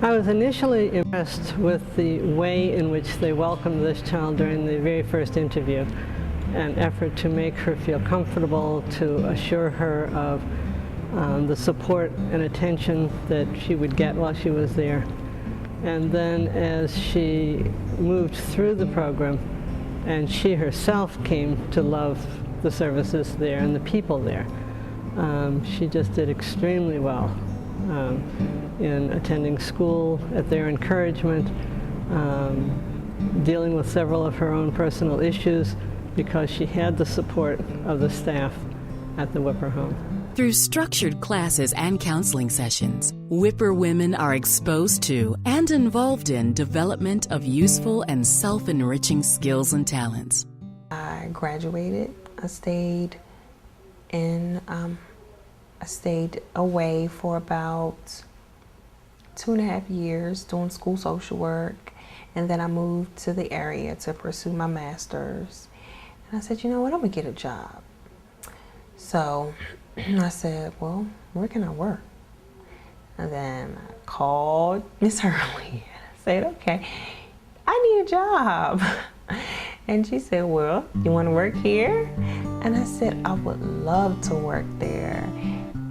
I was initially impressed with the way in which they welcomed this child during the very first interview, an effort to make her feel comfortable, to assure her of the support and attention that she would get while she was there. And then as she moved through the program and she herself came to love the services there and the people there, she just did extremely well in attending school at their encouragement, dealing with several of her own personal issues because she had the support of the staff at the Whipper home. Through structured classes and counseling sessions, Whipper women are exposed to and involved in development of useful and self-enriching skills and talents. I graduated. I stayed away for about 2.5 years doing school social work, and then I moved to the area to pursue my master's. And I said, you know what, I'm gonna get a job. So I said, well, where can I work? And then I called Miss Hurley and I said, okay, I need a job. And she said, well, you want to work here? And I said, I would love to work there.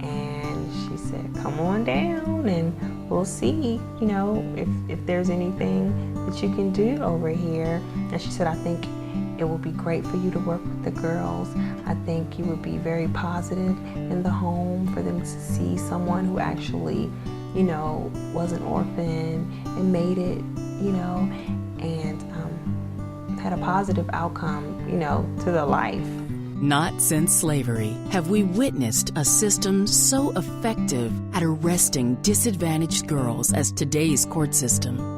And she said, come on down and we'll see, you know, if there's anything that you can do over here. And she said, I think it will be great for you to work with the girls. I think you would be very positive in the home for them to see someone who actually, you know, was an orphan and made it, you know, and had a positive outcome, you know, to their life. Not since slavery have we witnessed a system so effective at arresting disadvantaged girls as today's court system.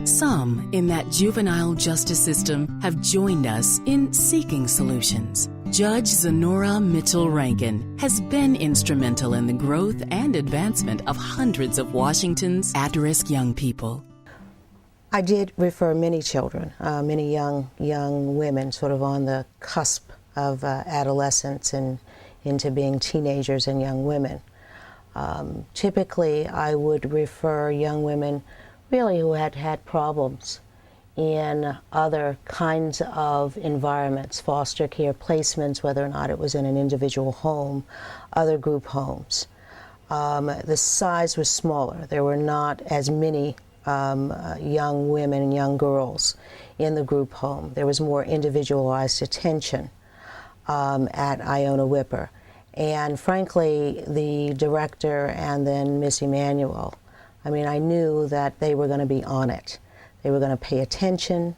Some in that juvenile justice system have joined us in seeking solutions. Judge Zenora Mitchell-Rankin has been instrumental in the growth and advancement of hundreds of Washington's at-risk young people. I did refer many children, many young women sort of on the cusp of adolescence and into being teenagers and young women. Typically, I would refer young women really who had had problems in other kinds of environments, foster care placements, whether or not it was in an individual home, other group homes. The size was smaller. There were not as many young women and young girls in the group home. There was more individualized attention at Ionia Whipper. And frankly, the director and then Miss Emanuel, I mean, I knew that they were going to be on it. They were going to pay attention.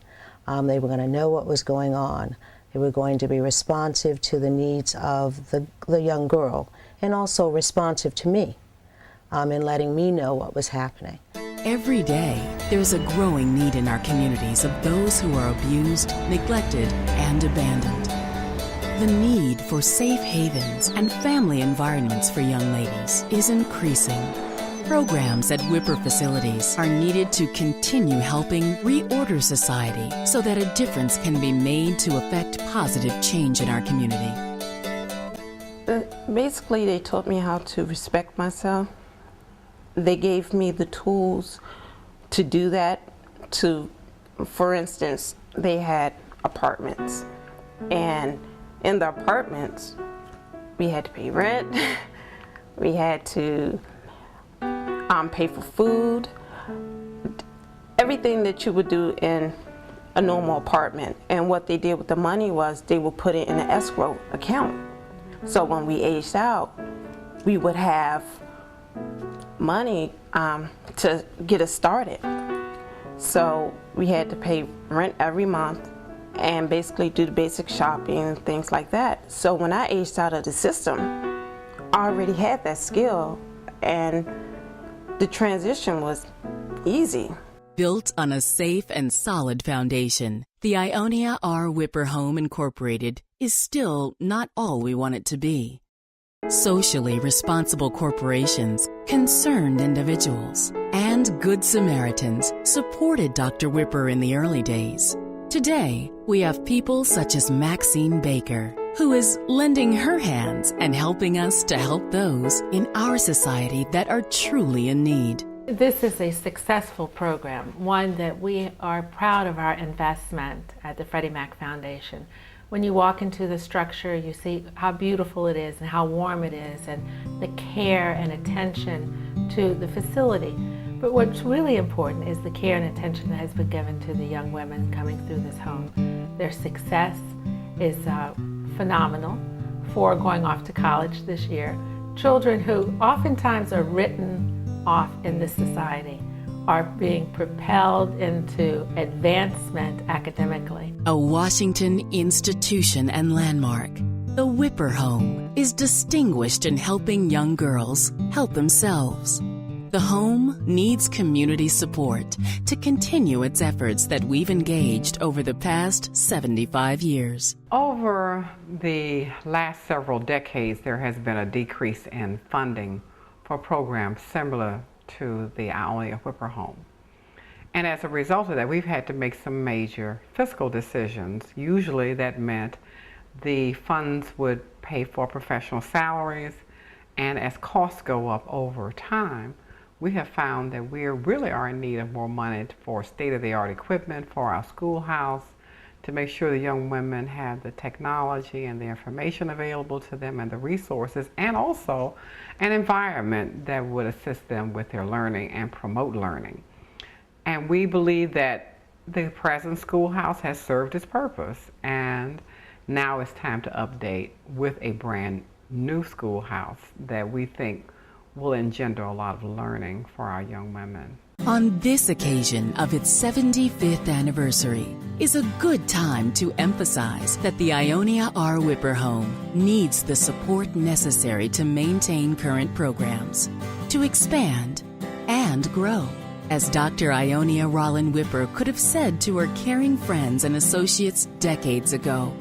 They were going to know what was going on. They were going to be responsive to the needs of the young girl and also responsive to me in letting me know what was happening. Every day, there's a growing need in our communities of those who are abused, neglected, and abandoned. The need for safe havens and family environments for young ladies is increasing. Programs at Whipper facilities are needed to continue helping reorder society so that a difference can be made to affect positive change in our community. Basically, they taught me how to respect myself. They gave me the tools to do that. For instance, they had apartments, and in the apartments, we had to pay rent, we had to pay for food, everything that you would do in a normal apartment. And what they did with the money was they would put it in an escrow account. So when we aged out, we would have money to get us started. So we had to pay rent every month and basically do the basic shopping and things like that. So when I aged out of the system, I already had that skill, and the transition was easy. Built on a safe and solid foundation, the Ionia R Whipper Home Incorporated is still not all we want it to be. Socially responsible corporations, concerned individuals, and good Samaritans supported Dr. Whipper in the early days. Today, we have people such as Maxine Baker, who is lending her hands and helping us to help those in our society that are truly in need. This is a successful program, one that we are proud of our investment at the Freddie Mac Foundation. When you walk into the structure, you see how beautiful it is and how warm it is and the care and attention to the facility. But what's really important is the care and attention that has been given to the young women coming through this home. Their success is phenomenal for going off to college this year. Children who oftentimes are written off in this society are being propelled into advancement academically. A Washington institution and landmark, the Whipper Home is distinguished in helping young girls help themselves. The home needs community support to continue its efforts that we've engaged over the past 75 years. Over the last several decades, there has been a decrease in funding for programs similar to the Ionia Whipper Home. And as a result of that, we've had to make some major fiscal decisions. Usually that meant the funds would pay for professional salaries, and as costs go up over time, we have found that we really are in need of more money for state-of-the-art equipment for our schoolhouse, to make sure the young women have the technology and the information available to them and the resources, and also an environment that would assist them with their learning and promote learning. And we believe that the present schoolhouse has served its purpose, and now it's time to update with a brand new schoolhouse that we think will engender a lot of learning for our young women. On this occasion of its 75th anniversary is a good time to emphasize that the Ionia R Whipper Home needs the support necessary to maintain current programs, to expand and grow. As Dr. Ionia Rollin Whipper could have said to her caring friends and associates decades ago,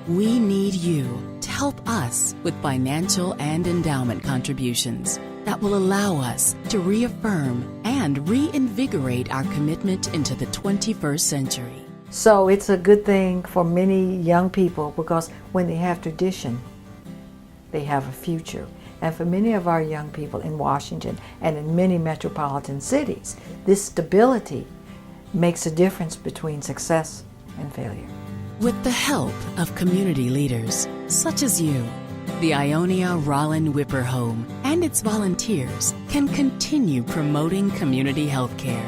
we need you to help us with financial and endowment contributions that will allow us to reaffirm and reinvigorate our commitment into the 21st century. So it's a good thing for many young people, because when they have tradition, they have a future. And for many of our young people in Washington and in many metropolitan cities, this stability makes a difference between success and failure. With the help of community leaders such as you, the Ionia Rollin Whipper Home and its volunteers can continue promoting community health care,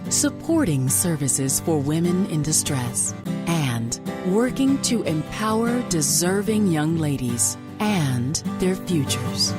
supporting services for women in distress, and working to empower deserving young ladies and their futures.